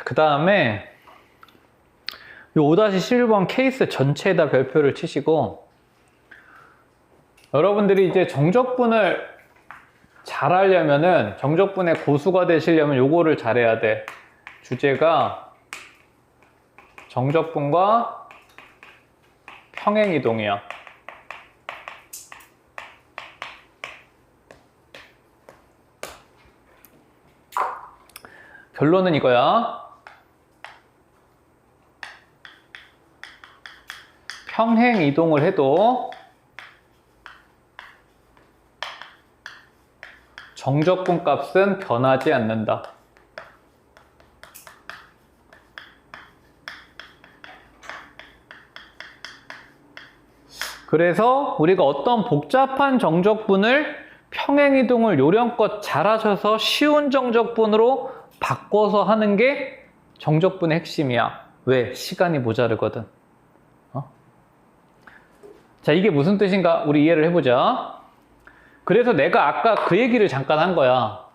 그 다음에 이 5-11번 케이스 전체에다 별표를 치시고, 여러분들이 이제 정적분을 잘 하려면은, 정적분의 고수가 되시려면 요거를 잘해야 돼. 주제가 정적분과 평행이동이야. 결론은 이거야. 평행 이동을 해도 정적분 값은 변하지 않는다. 그래서 우리가 어떤 복잡한 정적분을 평행 이동을 요령껏 잘하셔서 쉬운 정적분으로 바꿔서 하는 게 정적분의 핵심이야. 왜? 시간이 모자르거든. 자, 이게 무슨 뜻인가? 우리 이해를 해보자. 그래서 내가 아까 그 얘기를 잠깐 한 거야.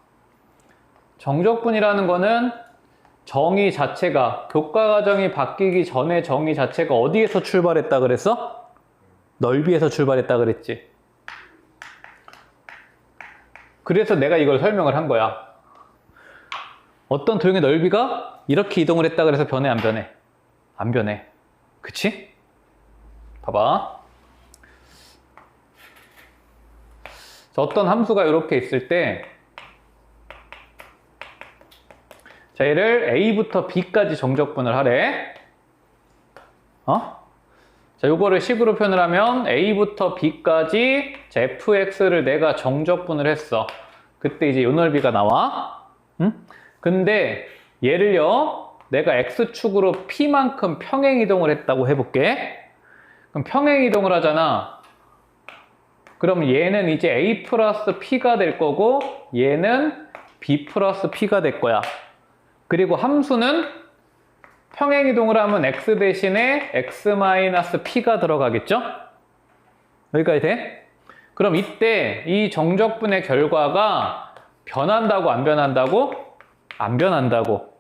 정적분이라는 거는 정의 자체가, 교과과정이 바뀌기 전에 정의 자체가 어디에서 출발했다 그랬어? 넓이에서 출발했다 그랬지. 그래서 내가 이걸 설명을 한 거야. 어떤 도형의 넓이가 이렇게 이동을 했다 그래서 변해, 안 변해? 안 변해. 그치? 봐봐. 자, 어떤 함수가 이렇게 있을 때, 자, 얘를 A부터 B까지 정적분을 하래. 자, 요거를 식으로 표현을 하면 A부터 B까지 fx를 내가 정적분을 했어. 그때 이제 요 넓이가 나와. 근데 얘를요, 내가 x축으로 p만큼 평행 이동을 했다고 해볼게. 그럼 평행 이동을 하잖아. 그럼 얘는 이제 a 플러스 p가 될 거고, 얘는 b 플러스 p가 될 거야. 그리고 함수는 평행 이동을 하면 x 대신에 x 마이너스 p가 들어가겠죠? 여기까지 돼? 그럼 이때 이 정적분의 결과가 변한다고 안 변한다고? 안 변한다고.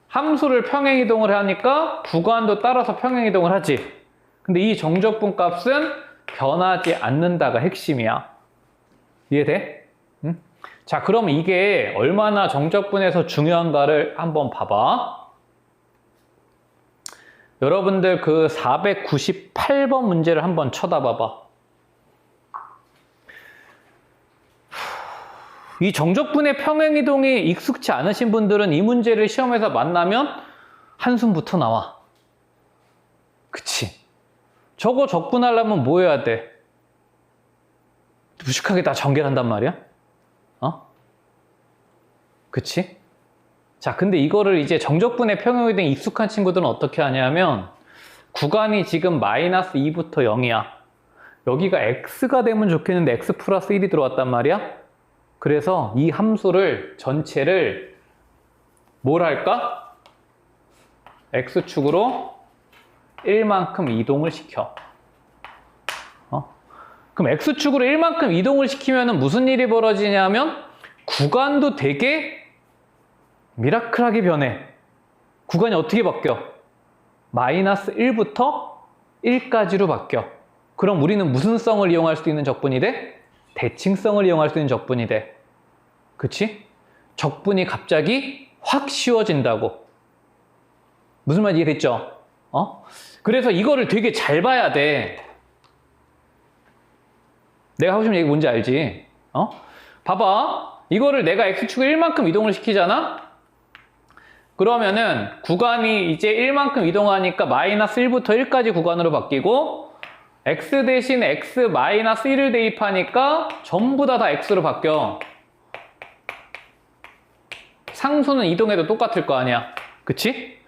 함수를 평행 이동을 하니까 구간도 따라서 평행 이동을 하지. 근데 이 정적분 값은 변하지 않는다가 핵심이야. 이해돼? 응? 자, 그럼 이게 얼마나 정적분에서 중요한가를 한번 봐봐. 여러분들 그 498번 문제를 한번 쳐다봐봐. 이 정적분의 평행이동이 익숙치 않으신 분들은 이 문제를 시험에서 만나면 한숨부터 나와. 그치? 저거 적분하려면 뭐 해야 돼? 무식하게 다 전개한단 말이야? 그치? 자, 근데 이거를 이제 정적분의 평행이동이 익숙한 친구들은 어떻게 하냐면, 구간이 지금 마이너스 2부터 0이야. 여기가 x가 되면 좋겠는데 x 플러스 1이 들어왔단 말이야? 그래서 이 함수를 전체를 뭘 할까? x축으로 1만큼 이동을 시켜. 그럼 x축으로 1만큼 이동을 시키면 무슨 일이 벌어지냐면 구간도 되게 미라클하게 변해. 구간이 어떻게 바뀌어? 마이너스 1부터 1까지로 바뀌어. 그럼 우리는 무슨 성을 이용할 수 있는 적분이 돼? 대칭성을 이용할 수 있는 적분이 돼. 그치? 적분이 갑자기 확 쉬워진다고. 무슨 말인지 이해됐죠? 그래서 이거를 되게 잘 봐야 돼. 내가 하고 싶은 얘기 뭔지 알지? 봐봐. 이거를 내가 x축을 1만큼 이동을 시키잖아? 그러면은 구간이 이제 1만큼 이동하니까 마이너스 1부터 1까지 구간으로 바뀌고, x 대신 x 마이너스 1을 대입하니까 전부 다 x로 바뀌어. 상수는 이동해도 똑같을 거 아니야. 그치?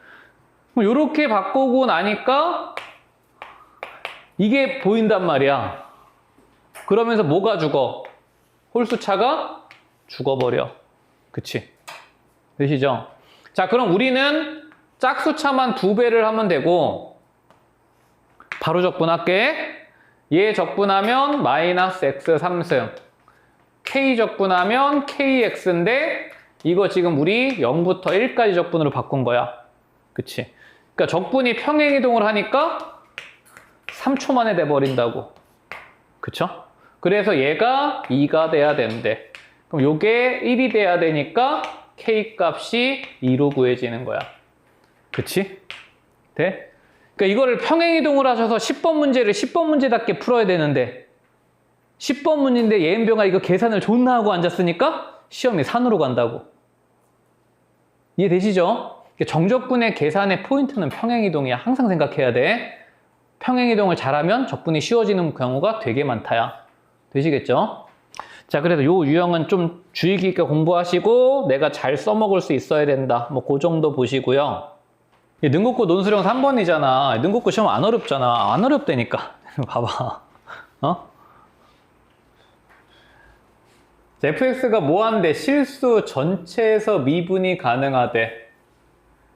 이렇게 바꾸고 나니까 이게 보인단 말이야. 그러면서 뭐가 죽어? 홀수차가 죽어버려. 그치? 되시죠? 자, 그럼 우리는 짝수차만 2배를 하면 되고, 바로 적분할게. 얘 적분하면 마이너스 x 3승, k 적분하면 kx인데 이거 지금 우리 0부터 1까지 적분으로 바꾼 거야. 그치? 그러니까 적분이 평행이동을 하니까 3초 만에 돼버린다고. 그쵸? 그래서 얘가 2가 돼야 된대. 그럼 요게 1이 돼야 되니까 K 값이 2로 구해지는 거야. 그치? 돼? 그러니까 이거를 평행이동을 하셔서 10번 문제를 10번 문제답게 풀어야 되는데 10번 문제인데 예은병아 이거 계산을 존나 하고 앉았으니까 시험이 산으로 간다고. 이해되시죠? 정적분의 계산의 포인트는 평행이동이야. 항상 생각해야 돼. 평행이동을 잘하면 적분이 쉬워지는 경우가 되게 많다야. 되시겠죠? 자, 그래서 요 유형은 좀 주의 깊게 공부하시고 내가 잘 써먹을 수 있어야 된다. 뭐 그 정도 보시고요. 능곡고 논술형 3번이잖아. 능곡고 시험 안 어렵잖아. 안 어렵다니까. 봐봐. 어? fx가 뭐한데 실수 전체에서 미분이 가능하대.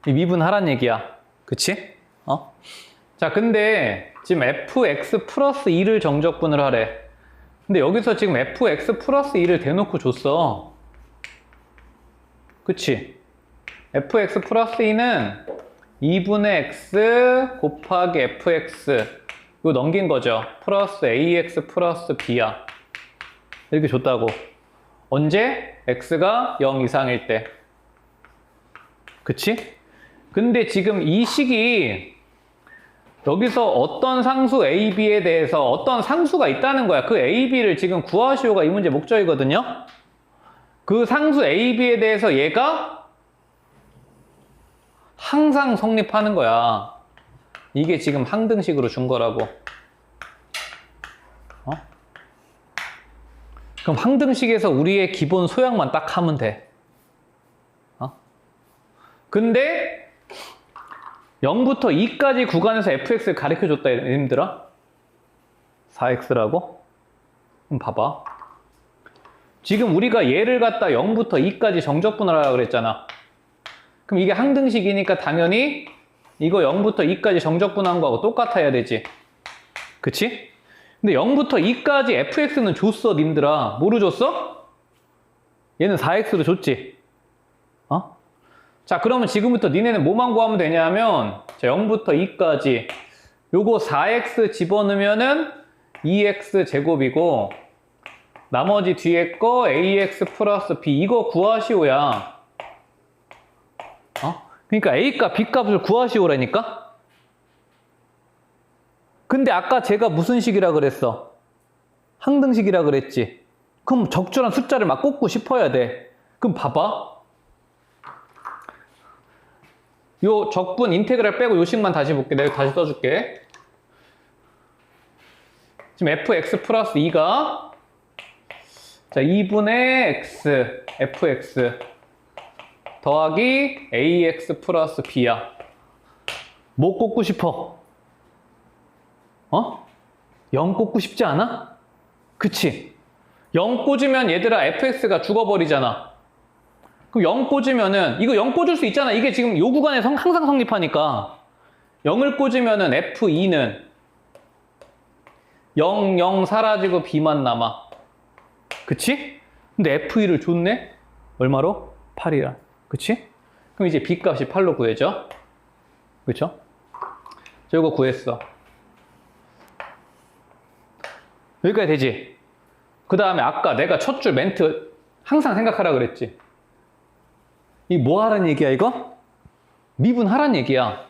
이 미분하란 얘기야. 그치? 어? 자, 근데 지금 fx 플러스 2를 정적분을 하래. 근데 여기서 지금 fx 플러스 2를 대놓고 줬어. 그치? fx 플러스 2는 2분의 x 곱하기 fx 이거 넘긴 거죠. 플러스 ax 플러스 b야. 이렇게 줬다고. 언제? x가 0 이상일 때. 그치? 근데 지금 이 식이 여기서 어떤 상수 a, b에 대해서 어떤 상수가 있다는 거야. 그 a, b를 지금 구하시오가 이 문제 목적이거든요. 그 상수 a, b에 대해서 얘가 항상 성립하는 거야. 이게 지금 항등식으로 준 거라고. 어? 그럼 항등식에서 우리의 기본 소양만 딱 하면 돼. 어? 근데 0부터 2까지 구간에서 fx를 가르쳐줬다, 얘들아. 4x라고? 그럼 봐봐. 지금 우리가 얘를 갖다 0부터 2까지 정적분을 하라고 그랬잖아. 그럼 이게 항등식이니까 당연히 이거 0부터 2까지 정적분한 거하고 똑같아야 되지. 그치? 근데 0부터 2까지 fx는 줬어, 님들아. 뭐로 줬어? 얘는 4x로 줬지. 어? 자, 그러면 지금부터 니네는 뭐만 구하면 되냐면, 자, 0부터 2까지 요거 4x 집어넣으면은 2x 제곱이고, 나머지 뒤에 거 ax 플러스 b 이거 구하시오야. 어? 그러니까 a값, b값을 구하시오라니까? 근데 아까 제가 무슨 식이라 그랬어? 항등식이라 그랬지. 그럼 적절한 숫자를 막 꽂고 싶어야 돼. 그럼 봐봐. 요 적분 인테그랄 빼고 요 식만 다시 볼게. 내가 다시 써줄게. 지금 fx 플러스 2가 자 2분의 x fx 더하기 ax 플러스 b야. 뭐 꽂고 싶어? 어? 0 꽂고 싶지 않아? 그치? 0 꽂으면 얘들아 fx가 죽어버리잖아. 그럼 0 꽂으면은 이거 0 꽂을 수 있잖아. 이게 지금 요 구간에 항상 성립하니까 0을 꽂으면은 f2는 0, 0 사라지고 b만 남아. 그치? 근데 f2를 줬네? 얼마로? 8이라. 그치? 그럼 이제 b값이 8로 구해져. 그쵸? 저 이거 구했어. 여기까지 되지? 그 다음에 아까 내가 첫 줄 멘트 항상 생각하라 그랬지? 이 뭐 하란 얘기야, 이거? 미분하란 얘기야.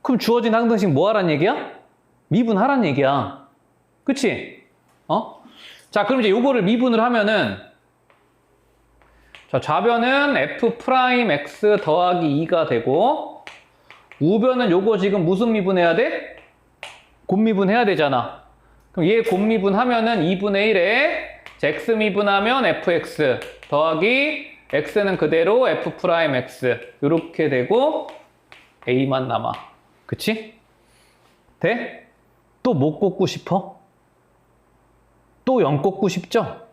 그럼 주어진 항등식 뭐 하란 얘기야? 미분하란 얘기야. 그치? 어? 자, 그럼 이제 요거를 미분을 하면은 자, 좌변은 f'x 더하기 2가 되고 우변은 요거 지금 무슨 미분해야 돼? 곱미분해야 되잖아. 그럼 얘 곱미분하면은 2분의 1에 x 미분하면 fx 더하기 x는 그대로 f'x 이렇게 되고 a만 남아. 그치? 돼? 또 뭐 꽂고 싶어? 또 0 꽂고 싶죠?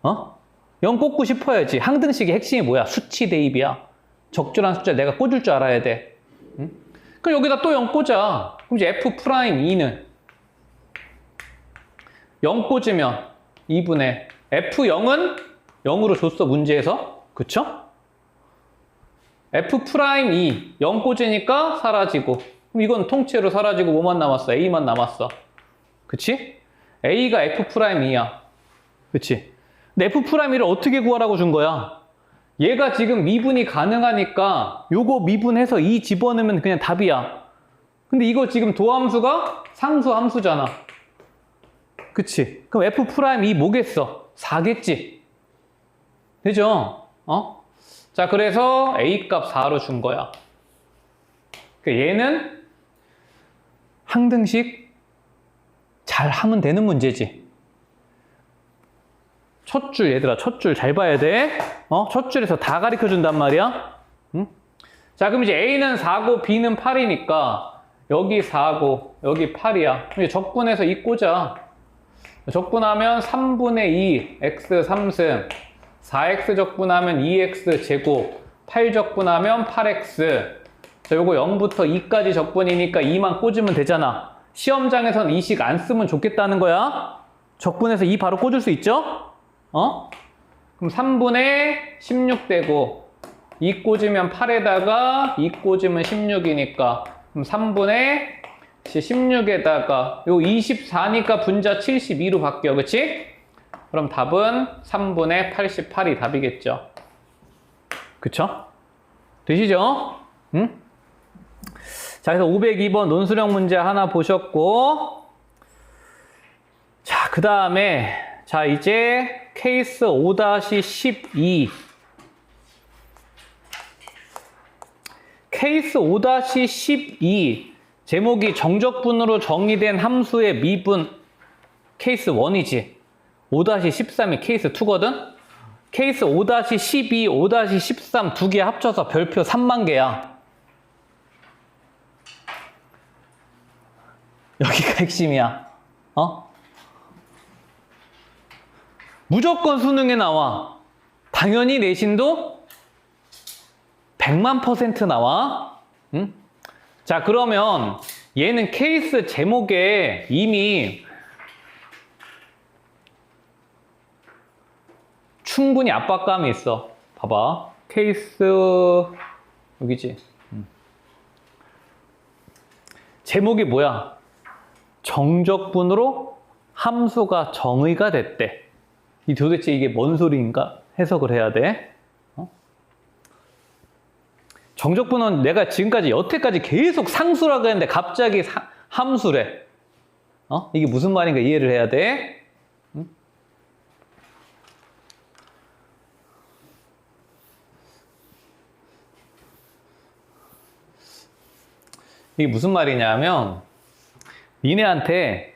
어? 0 꽂고 싶어야지. 항등식의 핵심이 뭐야? 수치 대입이야. 적절한 숫자 내가 꽂을 줄 알아야 돼. 응? 그럼 여기다 또 0 꽂아. 그럼 이제 f'2는 0 꽂으면 2분의 f0은 0으로 줬어, 문제에서. 그쵸? F'2 0 꽂으니까 사라지고, 그럼 이건 통째로 사라지고 뭐만 남았어? A만 남았어. 그치? A가 F'2야. 그치? 근데 F'2를 어떻게 구하라고 준 거야? 얘가 지금 미분이 가능하니까 요거 미분해서 2 집어넣으면 그냥 답이야. 근데 이거 지금 도함수가 상수 함수잖아. 그치? 그럼 F'2 뭐겠어? 4겠지? 되죠? 자, 그래서 A 값 4로 준 거야. 얘는 항등식 잘 하면 되는 문제지. 첫 줄, 얘들아, 첫 줄 잘 봐야 돼. 첫 줄에서 다 가르쳐 준단 말이야. 응? 자, 그럼 이제 A는 4고 B는 8이니까 여기 4고 여기 8이야. 이제 적분해서 2 꽂아. 적분하면 3분의 2 x 3승, 4x 적분하면 2x 제곱, 8 적분하면 8x. 자, 요거 0부터 2까지 적분이니까 2만 꽂으면 되잖아. 시험장에서는 이 식 안 쓰면 좋겠다는 거야. 적분해서 2 바로 꽂을 수 있죠? 그럼 3분의 16 되고 2 꽂으면 8에다가 2 꽂으면 16이니까 그럼 3분의 16에다가 요 24니까 분자 72로 바뀌어. 그치? 그럼 답은 3분의 88이 답이겠죠. 그쵸? 되시죠? 응? 자, 그래서 502번 논술형 문제 하나 보셨고, 자, 그 다음에 자, 이제 케이스 5-12. 케이스 5-12 제목이 정적분으로 정의된 함수의 미분 케이스 1이지. 5-13이 케이스 2거든? 케이스 5-12, 5-13 두 개 합쳐서 별표 3만 개야. 여기가 핵심이야. 무조건 수능에 나와. 당연히 내신도 100만% 나와. 응? 자, 그러면 얘는 케이스 제목에 이미 충분히 압박감이 있어. 봐봐. 케이스 여기지. 제목이 뭐야? 정적분으로 함수가 정의가 됐대. 이 도대체 이게 뭔 소리인가 해석을 해야 돼. 정적분은 내가 지금까지 여태까지 계속 상수라고 했는데 갑자기 함수래. 이게 무슨 말인가 이해를 해야 돼. 이게 무슨 말이냐면 니네한테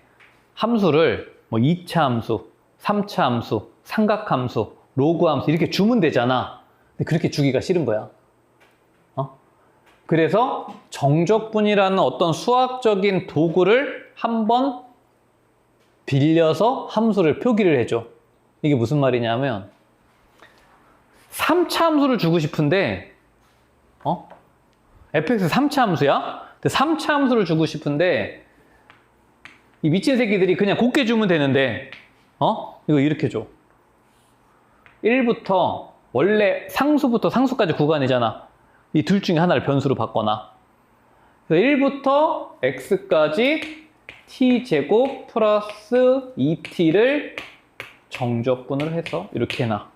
함수를 뭐 2차 함수, 3차 함수, 삼각함수, 로그함수 이렇게 주면 되잖아. 근데 그렇게 주기가 싫은 거야. 그래서 정적분이라는 어떤 수학적인 도구를 한번 빌려서 함수를 표기를 해줘. 이게 무슨 말이냐면 3차 함수를 주고 싶은데 fx 3차 함수야? 근데 3차 함수를 주고 싶은데 이 미친 새끼들이 그냥 곱게 주면 되는데 이거 이렇게 줘. 1부터 원래 상수부터 상수까지 구간이잖아. 이 둘 중에 하나를 변수로 바꿔놔. 그래서 1부터 x까지 t제곱 플러스 2t를 정적분을 해서 이렇게 해놔.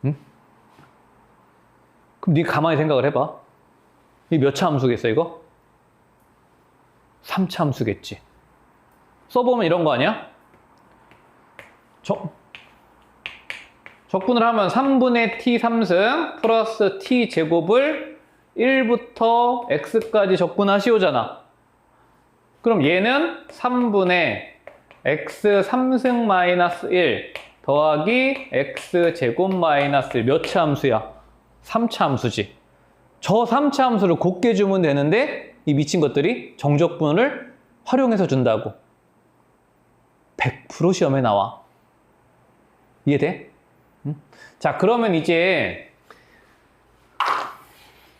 응? 그럼 네가 가만히 생각을 해봐. 이게 몇 차 함수겠어 이거? 3차 함수겠지. 써보면 이런 거 아니야? 적분을 하면 3분의 t 3승 플러스 t 제곱을 1부터 x까지 적분하시오잖아. 그럼 얘는 3분의 x 3승 마이너스 1 더하기 x 제곱 마이너스 1 몇 차 함수야? 3차 함수지. 저 3차 함수를 곱게 주면 되는데 이 미친 것들이 정적분을 활용해서 준다고. 100% 시험에 나와. 이해돼? 응? 자, 그러면 이제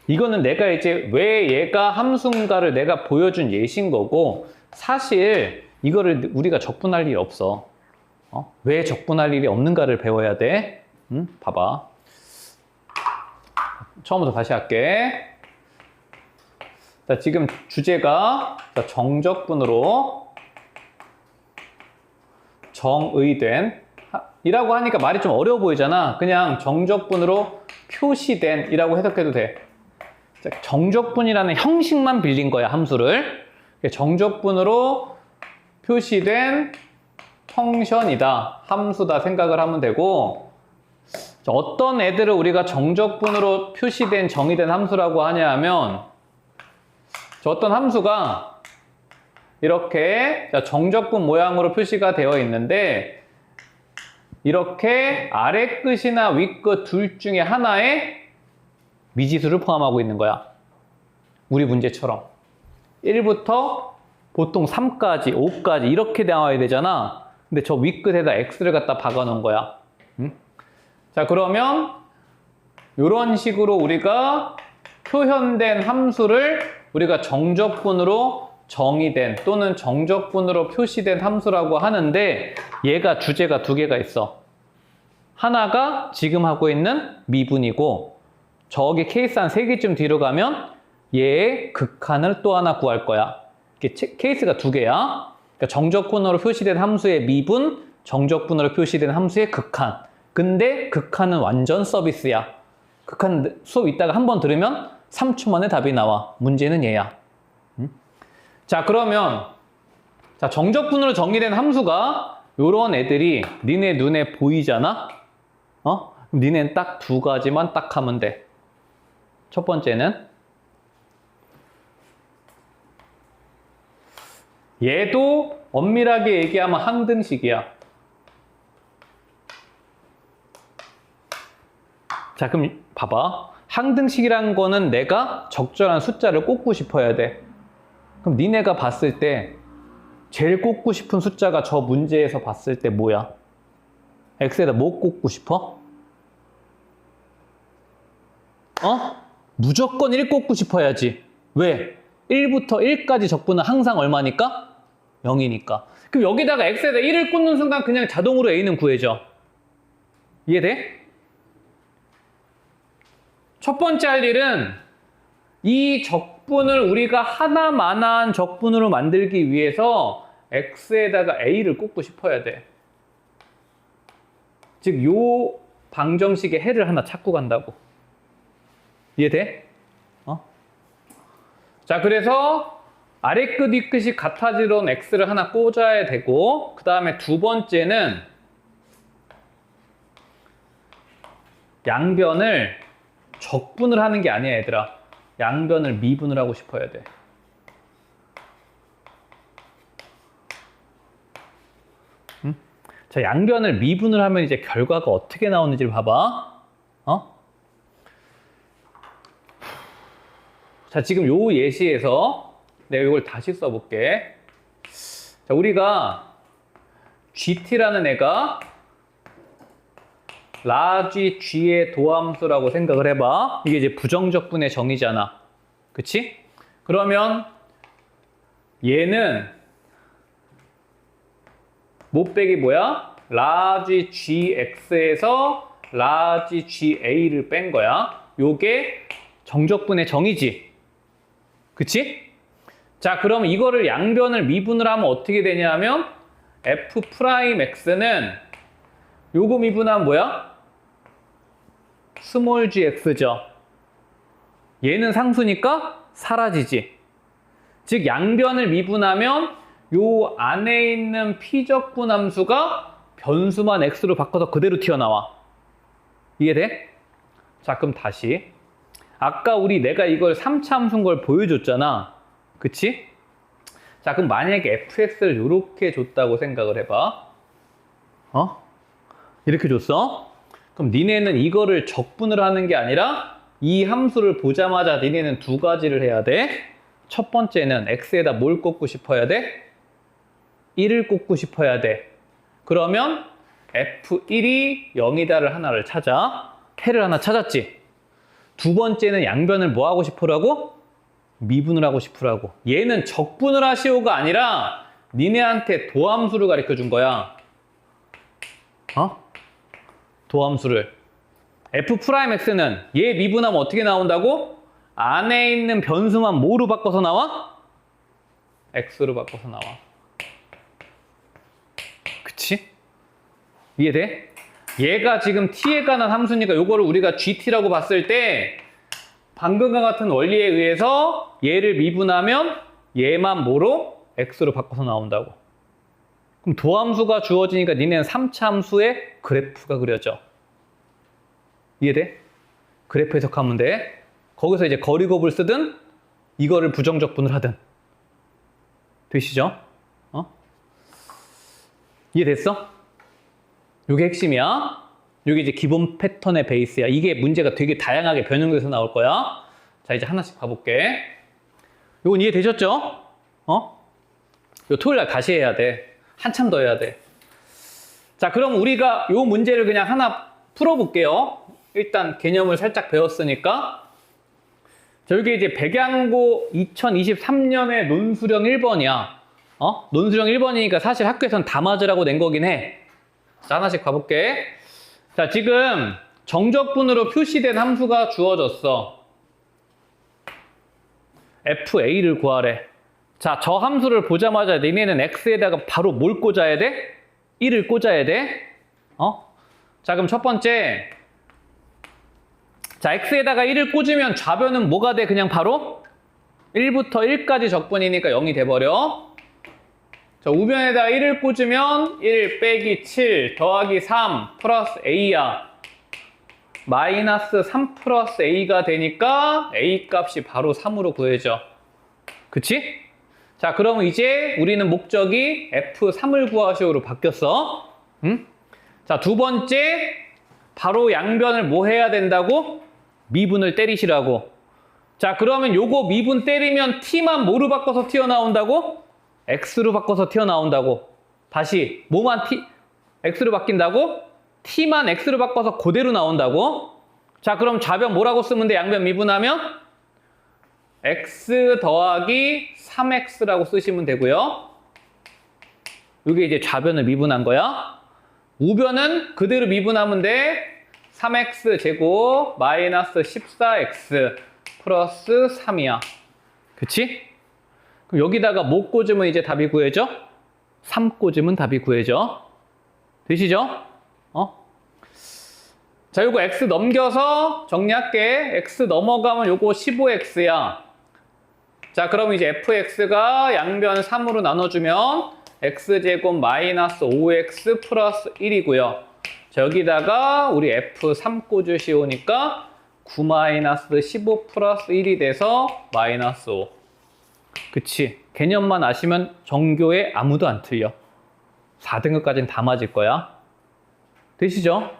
이거는 내가 이제 왜 얘가 함수인가를 내가 보여준 예시인 거고, 사실 이거를 우리가 적분할 일이 없어. 왜 적분할 일이 없는가를 배워야 돼. 봐봐. 처음부터 다시 할게. 자, 지금 주제가 정적분으로 정의된 이라고 하니까 말이 좀 어려워 보이잖아. 그냥 정적분으로 표시된 이라고 해석해도 돼. 자, 정적분이라는 형식만 빌린 거야, 함수를. 정적분으로 표시된 펑션이다, 함수다 생각을 하면 되고, 자, 어떤 애들을 우리가 정적분으로 표시된 정의된 함수라고 하냐 하면, 자, 어떤 함수가 이렇게 정적분 모양으로 표시가 되어 있는데 이렇게 아래 끝이나 위 끝 둘 중에 하나에 미지수를 포함하고 있는 거야. 우리 문제처럼 1부터 보통 3까지 5까지 이렇게 나와야 되잖아. 근데 저 위 끝에다 x를 갖다 박아 놓은 거야. 자, 그러면 이런 식으로 우리가 표현된 함수를 우리가 정적분으로 정의된 또는 정적분으로 표시된 함수라고 하는데, 얘가 주제가 두 개가 있어. 하나가 지금 하고 있는 미분이고, 저기 케이스 한 3개쯤 뒤로 가면 얘의 극한을 또 하나 구할 거야. 이게 케이스가 두 개야. 그러니까 정적분으로 표시된 함수의 미분, 정적분으로 표시된 함수의 극한. 근데 극한은 완전 서비스야. 극한 수업 이따가 한번 들으면 3초 만에 답이 나와. 문제는 얘야. 자, 그러면 자, 정적분으로 정의된 함수가 요런 애들이 니네 눈에 보이잖아? 니네는 딱 두 가지만 딱 하면 돼. 첫 번째는 얘도 엄밀하게 얘기하면 항등식이야. 자, 그럼 봐봐. 항등식이라는 거는 내가 적절한 숫자를 꽂고 싶어야 돼. 그럼 니네가 봤을 때 제일 꽂고 싶은 숫자가 저 문제에서 봤을 때 뭐야? x에다 뭐 꽂고 싶어? 무조건 1 꽂고 싶어야지. 왜? 1부터 1까지 적분은 항상 얼마니까? 0이니까. 그럼 여기다가 x에다 1을 꽂는 순간 그냥 자동으로 a는 구해져. 이해돼? 첫 번째 할 일은 이 적분을 우리가 하나만한 적분으로 만들기 위해서 x에다가 a를 꽂고 싶어야 돼. 즉, 요 방정식의 해를 하나 찾고 간다고. 이해돼? 자, 그래서 아래 끝, 위 끝이 같아지던 x를 하나 꽂아야 되고, 그 다음에 두 번째는 양변을 적분을 하는 게 아니야, 얘들아. 양변을 미분을 하고 싶어야 돼. 자, 양변을 미분을 하면 이제 결과가 어떻게 나오는지를 봐봐. 자, 지금 요 예시에서 내가 이걸 다시 써볼게. 자, 우리가 GT라는 애가 라지 G의 도함수라고 생각을 해봐. 이게 이제 부정적분의 정의잖아. 그치? 그러면 얘는 못백이 뭐야? 라지 GX에서 라지 GA를 뺀 거야. 요게 정적분의 정의지. 그치? 자, 그럼 이거를 양변을 미분을 하면 어떻게 되냐 하면 F'X는 요거 미분하면 뭐야? 스몰 gx죠. 얘는 상수니까 사라지지. 즉, 양변을 미분하면 요 안에 있는 피적분 함수가 변수만 x로 바꿔서 그대로 튀어나와. 이해돼? 자, 그럼 다시. 아까 내가 이걸 3차 함수인 걸 보여줬잖아. 그치? 자, 그럼 만약에 fx를 이렇게 줬다고 생각을 해봐. 이렇게 줬어? 그럼 니네는 이거를 적분을 하는 게 아니라 이 함수를 보자마자 니네는 두 가지를 해야 돼. 첫 번째는 x에다 뭘 꽂고 싶어야 돼? 1을 꽂고 싶어야 돼. 그러면 f1이 0이다를 하나를 찾아. 해를 하나 찾았지. 두 번째는 양변을 뭐 하고 싶으라고? 미분을 하고 싶으라고. 얘는 적분을 하시오가 아니라 니네한테 도함수를 가르쳐 준 거야. 도함수를. F'X는 얘 미분하면 어떻게 나온다고? 안에 있는 변수만 뭐로 바꿔서 나와? X로 바꿔서 나와. 그치? 이해돼? 얘가 지금 t에 관한 함수니까 요거를 우리가 gt라고 봤을 때 방금과 같은 원리에 의해서 얘를 미분하면 얘만 뭐로? x로 바꿔서 나온다고. 그럼 도함수가 주어지니까 니네는 3차 함수의 그래프가 그려져. 이해돼? 그래프 해석하면 돼. 거기서 이제 거리곱을 쓰든 이거를 부정적분을 하든. 되시죠? 이해됐어? 이게 핵심이야. 이게 이제 기본 패턴의 베이스야. 이게 문제가 되게 다양하게 변형돼서 나올 거야. 자, 이제 하나씩 봐볼게. 이건 이해되셨죠? 요 토요일 날 다시 해야 돼. 한참 더 해야 돼. 자, 그럼 우리가 요 문제를 그냥 하나 풀어볼게요. 일단 개념을 살짝 배웠으니까. 자, 여기 이제 백양고 2023년에 논수령 1번이야. 논수령 1번이니까 사실 학교에선 다 맞으라고 낸 거긴 해. 자, 하나씩 가볼게. 자, 지금 정적분으로 표시된 함수가 주어졌어. FA를 구하래. 자, 저 함수를 보자마자 니네는 X에다가 바로 뭘 꽂아야 돼? 1을 꽂아야 돼. 자, 그럼 첫 번째. 자, X에다가 1을 꽂으면 좌변은 뭐가 돼? 그냥 바로 1부터 1까지 적분이니까 0이 돼버려. 자, 우변에다 1을 꽂으면 1 빼기 7 더하기 3 플러스 A야. 마이너스 3 플러스 A가 되니까 A 값이 바로 3으로 구해져. 그치? 자, 그러면 이제 우리는 목적이 F3을 구하시오로 바뀌었어. 응? 자, 두 번째. 바로 양변을 뭐 해야 된다고? 미분을 때리시라고. 자, 그러면 요거 미분 때리면 T만 뭐로 바꿔서 튀어나온다고? X로 바꿔서 튀어나온다고. 다시 뭐만 X로 바뀐다고? T만 X로 바꿔서 그대로 나온다고. 자, 그럼 좌변 뭐라고 쓰면 돼? 양변 미분하면? X 더하기 3X라고 쓰시면 되고요. 이게 이제 좌변을 미분한 거야. 우변은 그대로 미분하면 돼. 3X 제곱 마이너스 14X 플러스 3이야. 그치? 그럼 여기다가 뭐 꽂으면 이제 답이 구해져? 3 꽂으면 답이 구해져. 되시죠? 자, 요거 X 넘겨서 정리할게. X 넘어가면 요거 15X야. 자, 그럼 이제 fx가 양변 3으로 나눠주면 x제곱 마이너스 5x 플러스 1이고요. 자, 여기다가 우리 f3 꽂으시오니까 9 마이너스 15 플러스 1이 돼서 마이너스 5. 그치? 개념만 아시면 전교에 아무도 안 틀려. 4등급까지는 다 맞을 거야. 되시죠?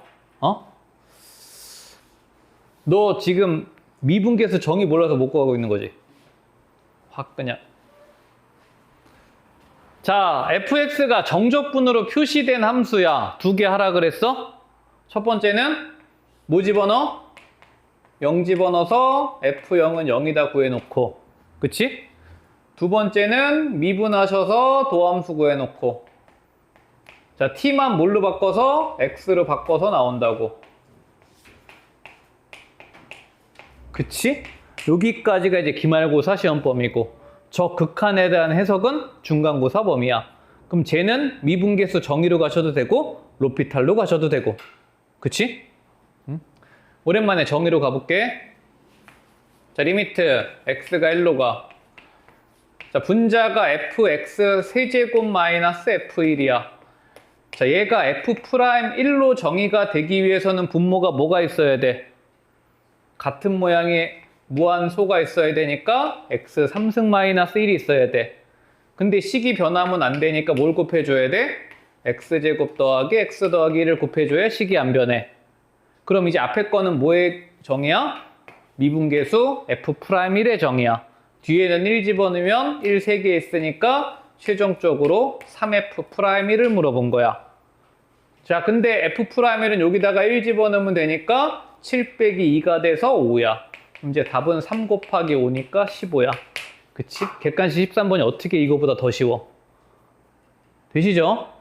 너 지금 미분계수 정의 몰라서 못 구하고 있는 거지? 확 그냥. 자, fx가 정적분으로 표시된 함수야. 두 개 하라 그랬어? 첫 번째는 뭐 집어넣어? 0 집어넣어서 f0은 0이다 구해놓고. 그치? 두 번째는 미분하셔서 도함수 구해놓고. 자, t만 뭘로 바꿔서? x로 바꿔서 나온다고. 그치? 여기까지가 이제 기말고사 시험 범위고, 저 극한에 대한 해석은 중간고사 범위야. 그럼 쟤는 미분계수 정의로 가셔도 되고 로피탈로 가셔도 되고. 그치? 오랜만에 정의로 가볼게. 자, 리미트 x가 1로 가. 자, 분자가 fx 세제곱 마이너스 f1이야. 자, 얘가 f'1로 정의가 되기 위해서는 분모가 뭐가 있어야 돼? 같은 모양의 무한소가 있어야 되니까 x 3승 마이너스 1이 있어야 돼. 근데 식이 변하면 안 되니까 뭘 곱해줘야 돼? x제곱 더하기 x 더하기 1을 곱해줘야 식이 안 변해. 그럼 이제 앞에 거는 뭐의 정의야? 미분계수 f'1의 정의야. 뒤에는 1 집어넣으면 1 3개 있으니까 최종적으로 3f'1을 물어본 거야. 자, 근데 f'1은 여기다가 1 집어넣으면 되니까 7 빼기 2가 돼서 5야. 이제 답은 3 곱하기 5니까 15야. 그치? 객관식 13번이 어떻게 이거보다 더 쉬워? 되시죠?